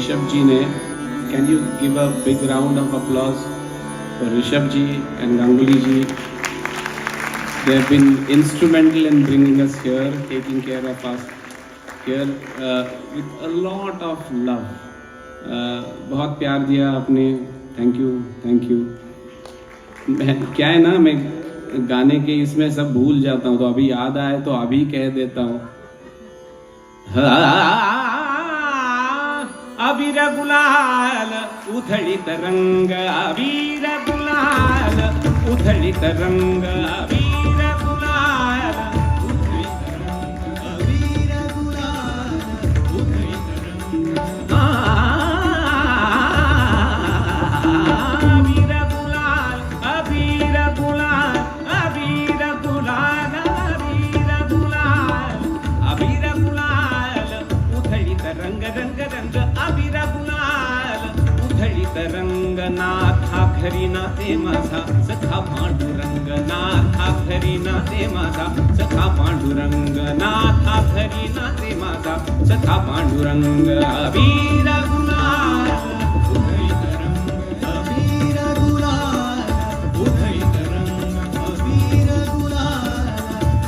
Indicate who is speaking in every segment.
Speaker 1: ऋषभ जी ने. Can you give a big round of applause for Rishabh ji and Ganguly ji? They have been instrumental in bringing us here, taking care of us here with a lot of love. बहुत प्यार दिया आपने. Thank you, thank you. क्या है ना, मैं गाने के इसमें सब भूल जाता हूँ, तो अभी याद आए तो अभी कह देता हूँ. अबीर गुलाल उधळीत रंग, अबीर गुलाल उधळीत रंग, अबीर गुलाल उधळीत रंग, अबीर गुलाल उधळीत रंग. अबीर गुलाल, अबीर गुलाल, अबीर गुलाल, अबीर गुलाल, अबीर गुलाल उधळीत रंग, रंग रंग, अबीर गुलाल उधळीत रंग. नाथा खरी नाते माझा सखा पांडुरंग, नाथा खरी नाते माझा सखा पांडुरंग, नाथा खरी नाते माझा सखा पांडुरंग. अबीर गुलाल उधळीत रंग, अबीर गुलाल उधळीत रंग, अबीर गुलाल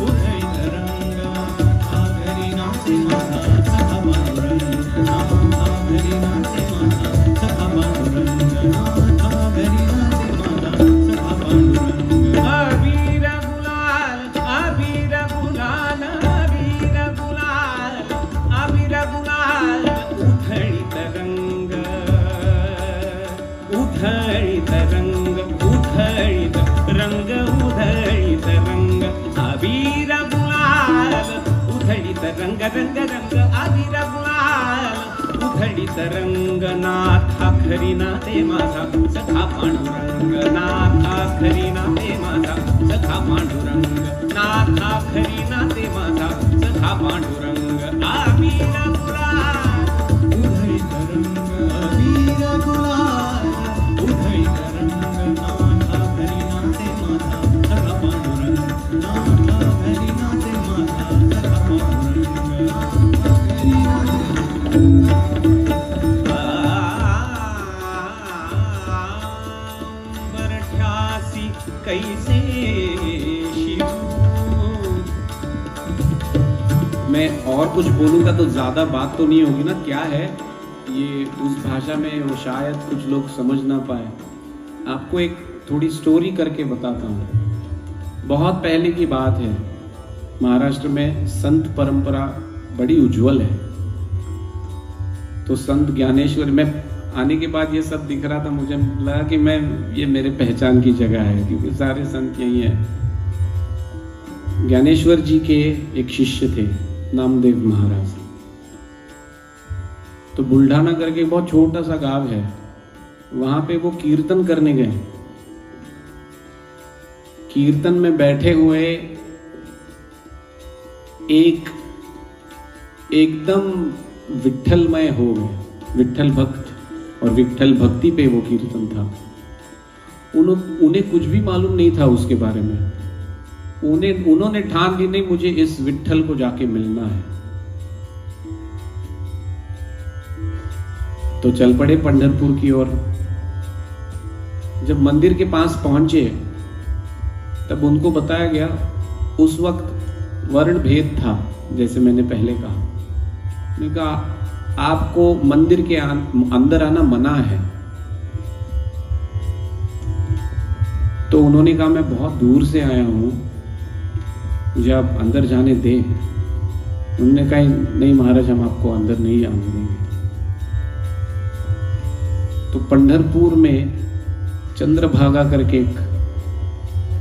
Speaker 1: उधळीत रंग. नाथा खरी नाते माझा सखा पांडुरंग, नाथा खरी नाते माझा सखा पांडुरंग, नाथा खरी नाते माझा सखा पांडुरंग. अबीर गुलाल, अबीर गुलाल, अबीर गुलाल, अबीर गुलाल उधळीत रंग, उधळीत रंग, उधळीत रंग, उधळीत रंग. अबीर गुलाल उधळीत रंग, रंग रंग, अबीर गुलाल उधळीत रंग. नाथा खरी नाते माझा सखा पांडुरंग, नाथा खरी नाते माझा सखा पांडुरंग, नाथा खरी नाते माझा सखा पांडुरंग. अबीर गुलाल उधळीत रंग, अबीर गुलाल उधळीत रंग. नाथा खरी नाते माझा सखा पांडुरंग, नाथा खरी नाते माझा सखा पांडुरंग, नाथा खरी नाते. बरठ्यासी कैसे शिवू. मैं और कुछ बोलूँगा तो ज़्यादा बात तो नहीं होगी ना. क्या है ये उस भाषा में, वो शायद कुछ लोग समझ ना पाए. आपको एक थोड़ी स्टोरी करके बताता हूँ. बहुत पहले की बात है. महाराष्ट्र में संत परंपरा बड़ी उज्जवल है. तो संत ज्ञानेश्वर, मैं आने के बाद ये सब दिख रहा था, मुझे लगा कि ये मेरे पहचान की जगह है, क्योंकि सारे संत यही हैं. ज्ञानेश्वर जी के एक शिष्य थे, नामदेव महाराज. तो बुल्ढाना करके एक बहुत छोटा सा गांव है, वहां पे वो कीर्तन करने गए. कीर्तन में बैठे हुए एकदम विठ्ठलमय हो गए, विठ्ठल भक्त, और विठ्ठल भक्ति पे वो कीर्तन था. उन्हें कुछ भी मालूम नहीं था उसके बारे में. उन्होंने ठान ली, नहीं, मुझे इस विठ्ठल को जाके मिलना है. तो चल पड़े पंढरपुर की ओर. जब मंदिर के पास पहुंचे तब उनको बताया गया, उस वक्त वर्ण भेद था, जैसे मैंने पहले कहा. मैंने कहा आपको मंदिर के अंदर आना मना है. तो उन्होंने कहा मैं बहुत दूर से आया हूं, मुझे आप अंदर जाने दें. उन्होंने कहा नहीं महाराज, हम आपको अंदर नहीं जाने देंगे. तो पंढरपुर में चंद्रभागा करके एक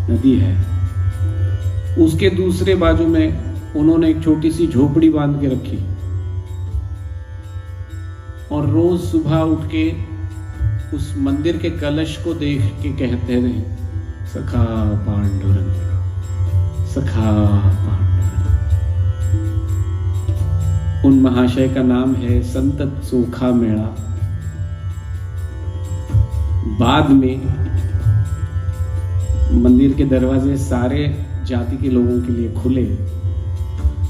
Speaker 1: नदी है, उसके दूसरे बाजू में उन्होंने एक छोटी सी झोपड़ी बांध के रखी. और रोज सुबह उठ के उस मंदिर के कलश को देख के कहते रहे, सखा पांडुरंग, सखा पांडुरंग. उन महाशय का नाम है संत सोखा मेला. बाद में मंदिर के दरवाजे सारे जाति के लोगों के लिए खुले.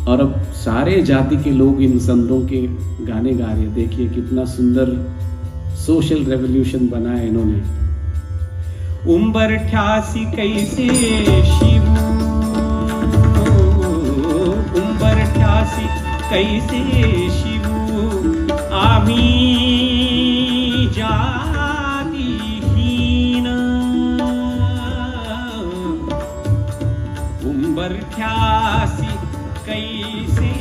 Speaker 1: और अब सारे जाति के लोग इन संतों के गाने गा रहे हैं। देखिए कितना सुंदर सोशल रेवोल्यूशन बना है इन्होंने। उम्बर ठासी कैसे शिव, उम्बर ठासी कैसे शिव, आम्ही जातिहीन, उम्बर ठासी कैसे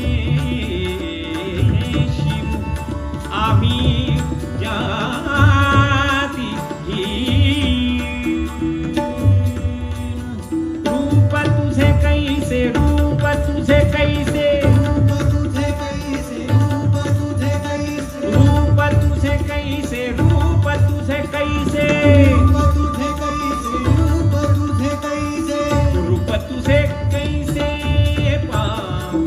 Speaker 1: शिव, आम्ही जातिहीन, रूप तुझे कैसे, रूप तुझे कैसे, रूप तुझे कैसे, रूप तुझे कैसे, रूप तुझे कैसे पाऊं,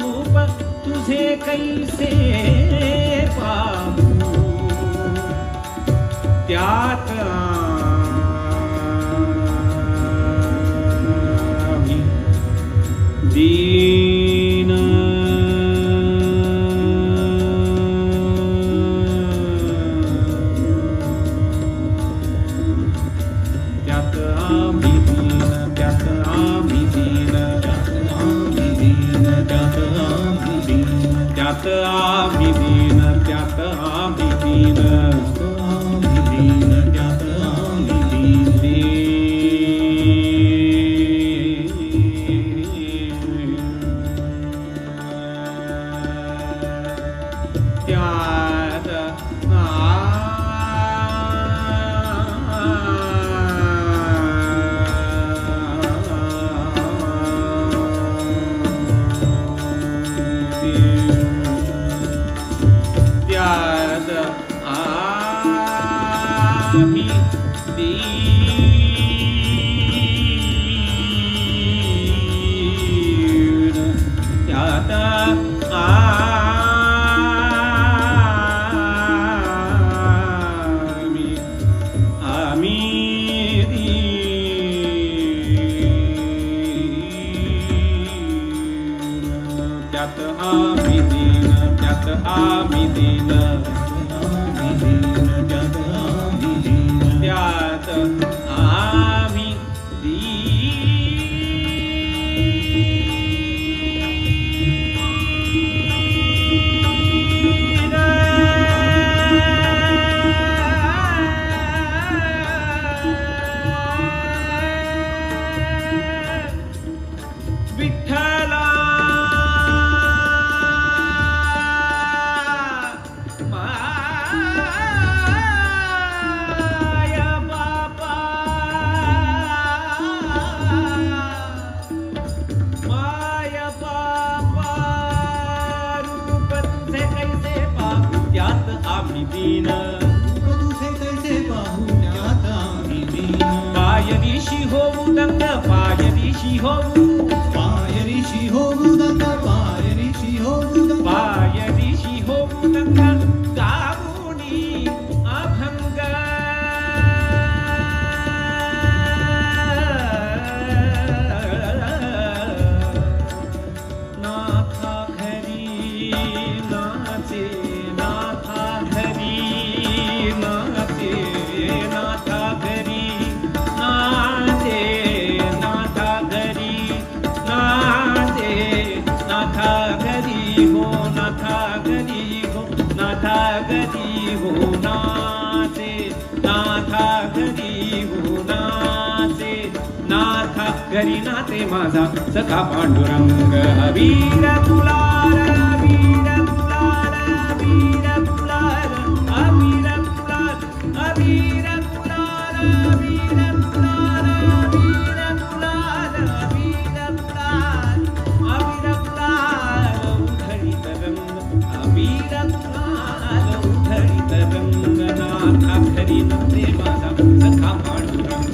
Speaker 1: रूप तुझे कैसे पाऊं, त्यात आम्ही दीन, त्यात आम्ही दीन, त्यात आम्ही दीन, त्यात आम्ही दीन, त्यात आम्ही दीन, त्यात आम्ही दीन, त्यात आम्ही दीन, त्यात आम्ही दीन, त्यात त्यात आम्ही दीन, त्यात आम्ही दीन, त्यात आम्ही दीन, त्यात आम्ही दीन, त्यात आम्ही दीन, त्यात आम्ही विठ्ठला माया बापा, माया बापा, रूप तुझे कैसे पाहू, त्यात आम्ही दीन, पायरीशी होऊ दंग, पायरीशी होऊ, पायरीशी होऊ दंग, गाऊनी अभंग, नाथा घरी नाचे, नाथा घरी नाचे, नाथा घरी नाचे, नाथा घरी नाचे, नाथा घरी हो, नाथा घरी हो, नाथा घरी हो नाचे, नाथा घरी हो नाचे, नाथा घरी नाचे माझा सखा पांडुरंग, अबीर तुलार, अबीर तुलार, अबीर तुलार, अबीर तुलार, अबीर तुलार, अबीर तुलार, अबीर तुलार, अबीर तुलार, अबीर तुलार, उधळीत रंग, अबीर तुलार, उधळीत रंग, नाथा घरी नाचे माझा सखा पांडुरंग,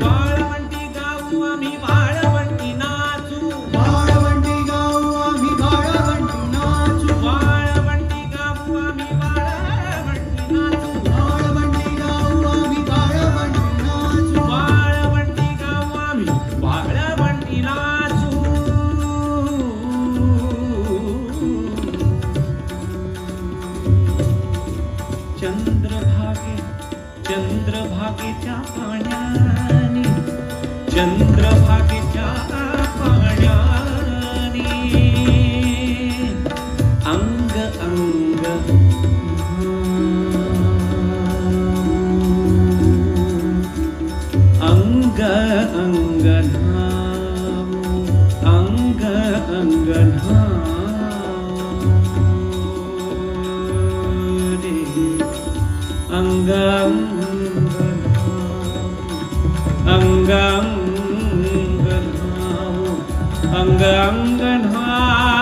Speaker 1: वाळवंटी गाऊ आम्ही, वाळवंटी नाचू, वाळवंटी गाऊ आम्ही, वाळवंटी अंग अंग अंग अंग अंग अंग अंग अंग अंग अंग अंग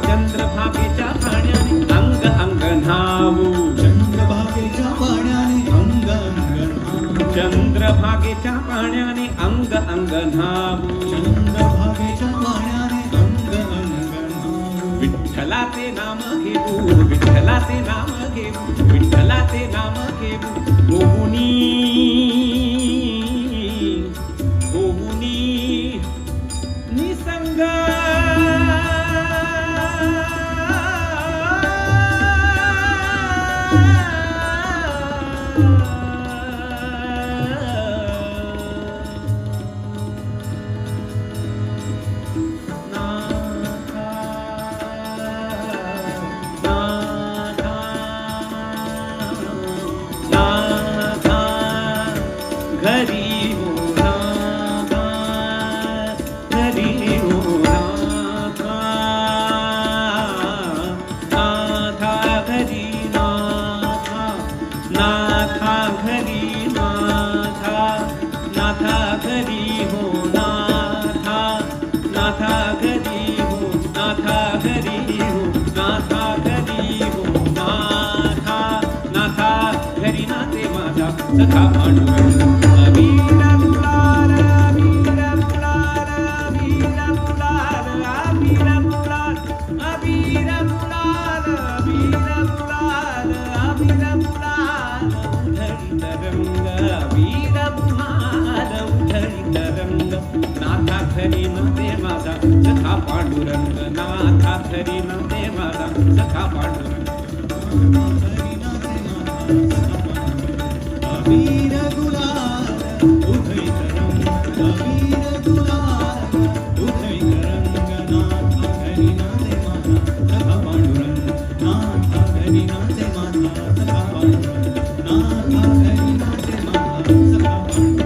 Speaker 1: चंद्रभागेच्या पाण्याने अंग अंग न्हावू
Speaker 2: चंद्रभागेच्या पाण्याने अंग अंग
Speaker 1: चंद्रभागेच्या पाण्याने अंग अंग न्हावू
Speaker 2: चंद्रभागेच्या पाण्याने अंग अंग
Speaker 1: विठ्ठलाचे नाम घेऊ विठ्ठलाचे नाम घेऊ विठ्ठलाचे नाम घेऊ गोमुनी गोमुनी निसंग घरी हो नाथा घरी हो नाथा नाथा घरी नाथा नाथा घरी नाथा नाथा घरी हो नाथा नाथा घरी हो नाथा घरी हो नाथा घरी हो नाथा नाथा घरी नाथे माझा सखा पांडुरंग नाथा खरी न ते माझा सखा पांडुरंग नाथा खरी न ते माझा सखा पांडुरंग
Speaker 2: अबीर गुलाल उधळी तरंग अबीर गुलाल उधळी तरंग नाथा घरी नाचे माझा सखा पांडुरंग नाथा घरी नाचे माझा सखा पांडुरंग नाथा घरी नाचे माझा सखा पांडुरंग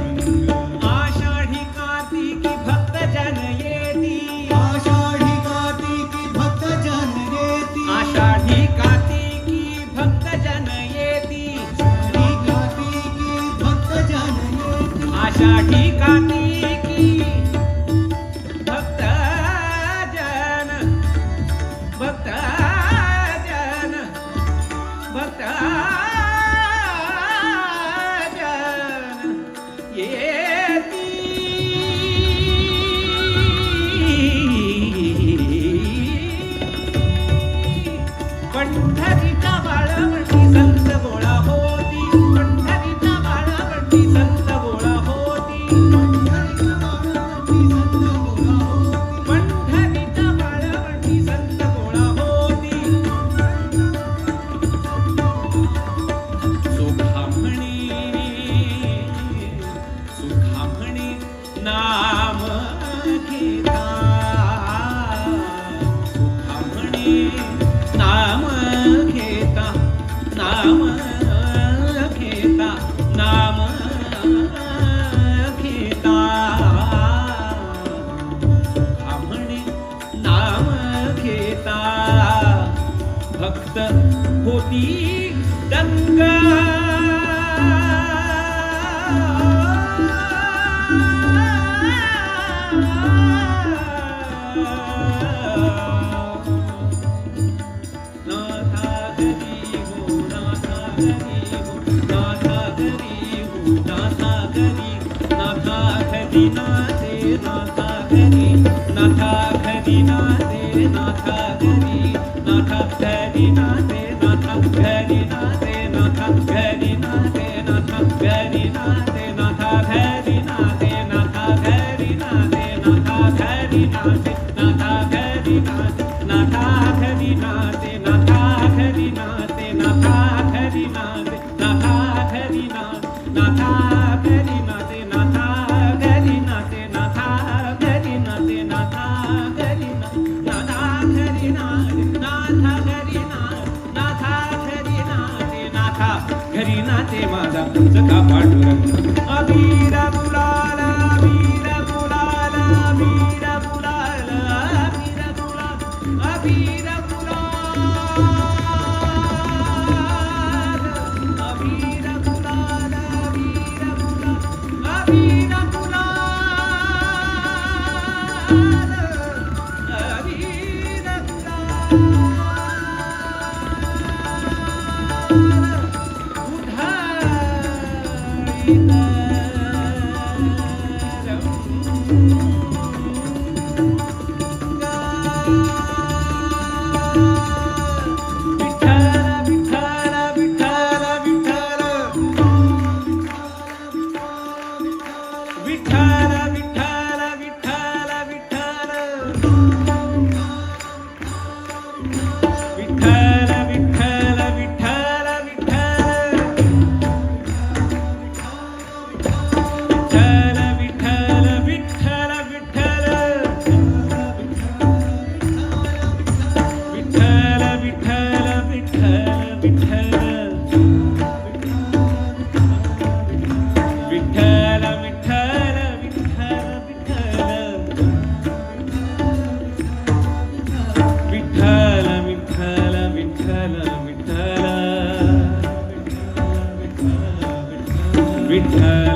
Speaker 1: आषाढी कार्तिकी भक्त जन येती
Speaker 2: आषाढी कार्तिकी भक्त जन येती
Speaker 1: आषाढी कार्तिकी भक्त जन येती आषाढी कार्तिकी भक्त जन भक्त जन भक्त जन येती पंढरीच्या बाळवटी संत गोळा होती पंढरीच्या बाळवटी संत गोळा होती पंढरीच्या बाळवटी संत गोळा होती सुखामणी नाम घेता सुखामणी नाम घेता नाम घेता नाम घेता सुखामणी नाम घेता भक्त होती दंगा नाथा घरी हो नाथा घरी हो नाथा घरी हो नाथा घरी नाथा घरी नाथे नाथा घरी नाथा घरी नाथे नाथा घरी नाथा घरी नाथे नाथा घरी नाथे नाथा घरी नाथे नाथा घरी नाथे नाथा घरी नाथे नाथा घरी नाथे नाथा घरी नाथे नाथा घरी नाथे नाथा घरी नाथे नाथा नाथा घरी नाचे माझा सखा पांडुरंग अबीर गुलाल अबीर गुलाल अबीर गुलाल अबीर गुलाल अबीर गुलाल अबीर गुलाल अबीर
Speaker 2: विठ्ठल